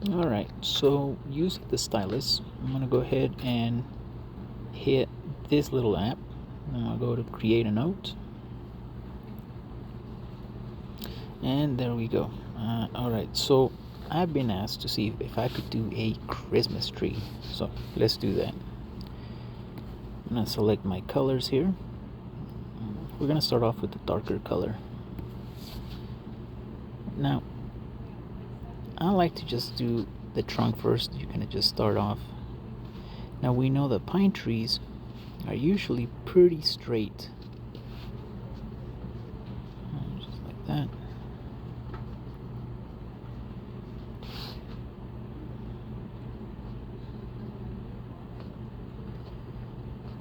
Alright, so using the stylus, I'm going to go ahead and hit this little app. I'm going to go to create a note. And there we go. Alright, so I've been asked to see if I could do a Christmas tree. So let's do that. I'm going to select my colors here. We're going to start off with the darker color. Now, I like to just do the trunk first. You're going to just start off. Now we know that pine trees are usually pretty straight. Just like that.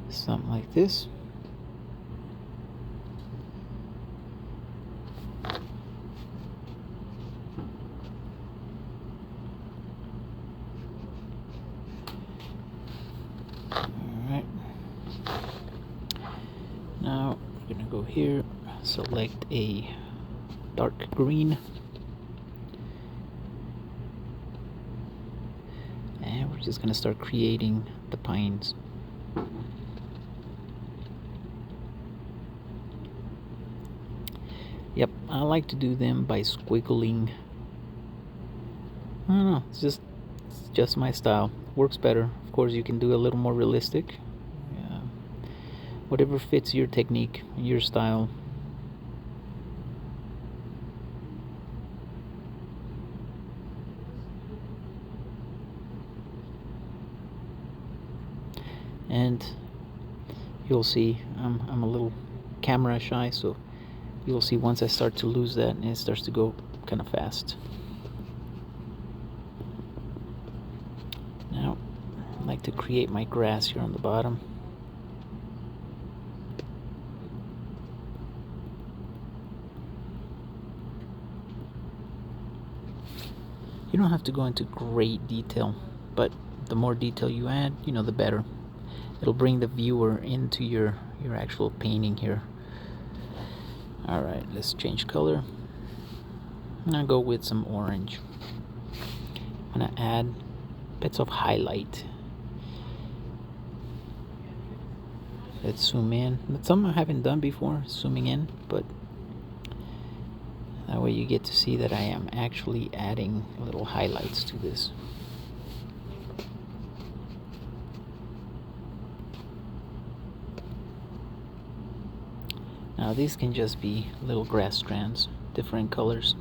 Something like this. Alright. Now we're going to go here, select a dark green. And we're just going to start creating the pines. Yep, I like to do them by squiggling. I don't know, it's just my style. Works better. Of course, you can do a little more realistic. Whatever fits your technique, your style. And you'll see I'm a little camera shy, so you'll see once I start to lose that, and it starts to go kind of fast. Now I like to create my grass here on the bottom. You don't have to go into great detail, but the more detail you add, the better. It'll bring the viewer into your actual painting here. Alright, let's change color. I'm gonna go with some orange. I'm gonna add bits of highlight. Let's zoom in. That's something I haven't done before, zooming in, but that way you get to see that I am actually adding little highlights to this. Now these can just be little grass strands, different colors.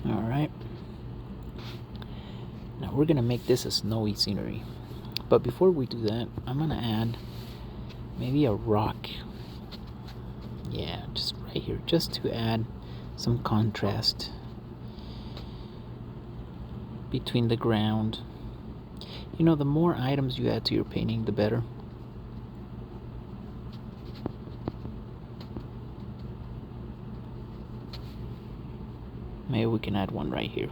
Alright, now we're gonna make this a snowy scenery, but before we do that, I'm gonna add maybe a rock. Yeah, just right here, just to add some contrast between the ground. The more items you add to your painting, the better. Maybe we can add one right here.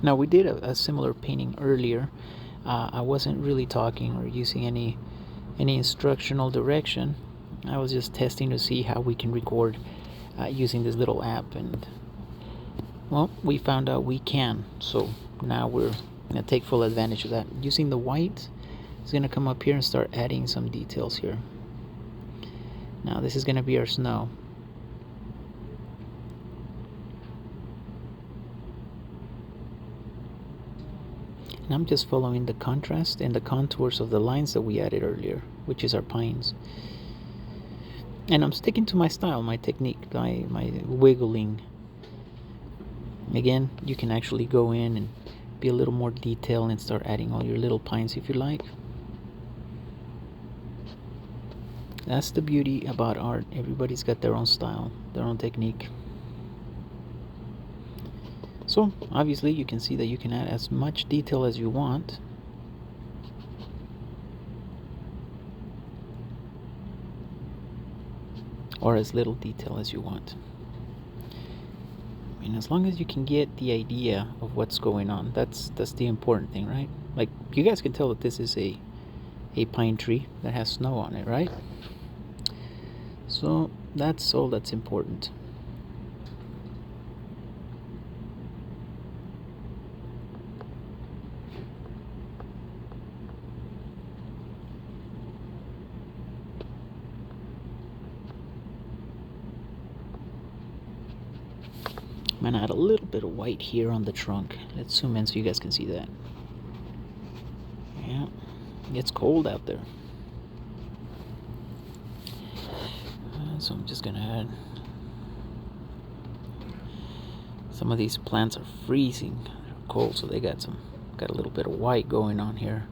Now we did a similar painting earlier. I wasn't really talking or using any instructional direction. I was just testing to see how we can record using this little app, and well, we found out we can. So now we're gonna take full advantage of that. Using the white, it's gonna come up here and start adding some details here. Now this is going to be our snow. And I'm just following the contrast and the contours of the lines that we added earlier, which is our pines. And I'm sticking to my style, my technique, my wiggling. Again, you can actually go in and be a little more detailed and start adding all your little pines if you like. That's the beauty about art. Everybody's got their own style, their own technique. So obviously you can see that you can add as much detail as you want. Or as little detail as you want. I mean, as long as you can get the idea of what's going on, that's the important thing, right? Like, you guys can tell that this is a pine tree that has snow on it, right? So that's all that's important. I'm gonna add a little bit of white here on the trunk. Let's zoom in so you guys can see that. Yeah, it's cold out there. So I'm just gonna add. Some of these plants are freezing. They're cold, so they got a little bit of white going on here.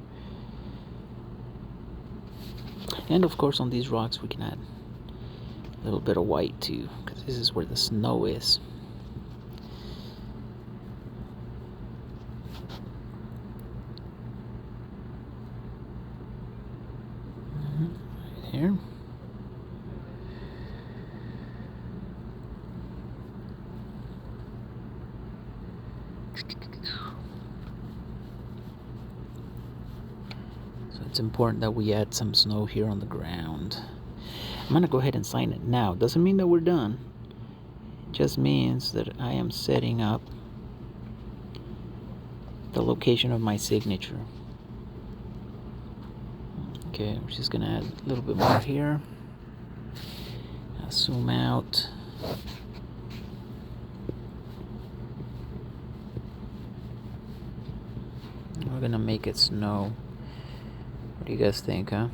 And of course on these rocks we can add a little bit of white too, because this is where the snow is. Right here. So it's important that we add some snow here on the ground. I'm gonna go ahead and sign it now. Doesn't mean that we're done. It just means that I am setting up the location of my signature. Okay, we're just gonna add a little bit more here. I'll zoom out. We're gonna make it snow. What do you guys think, huh?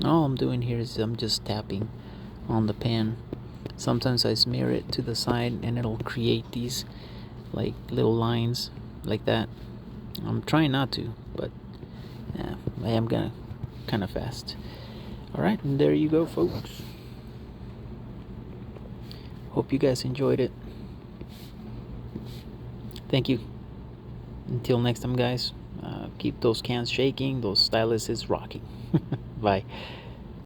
All I'm doing here is I'm just tapping on the pen. Sometimes I smear it to the side and it'll create these like little lines like that. I'm trying not to, but yeah, I am gonna kind of fast. Alright, and there you go, folks. Hope you guys enjoyed it. Thank you. Until next time, guys, keep those cans shaking, those styluses rocking. Bye.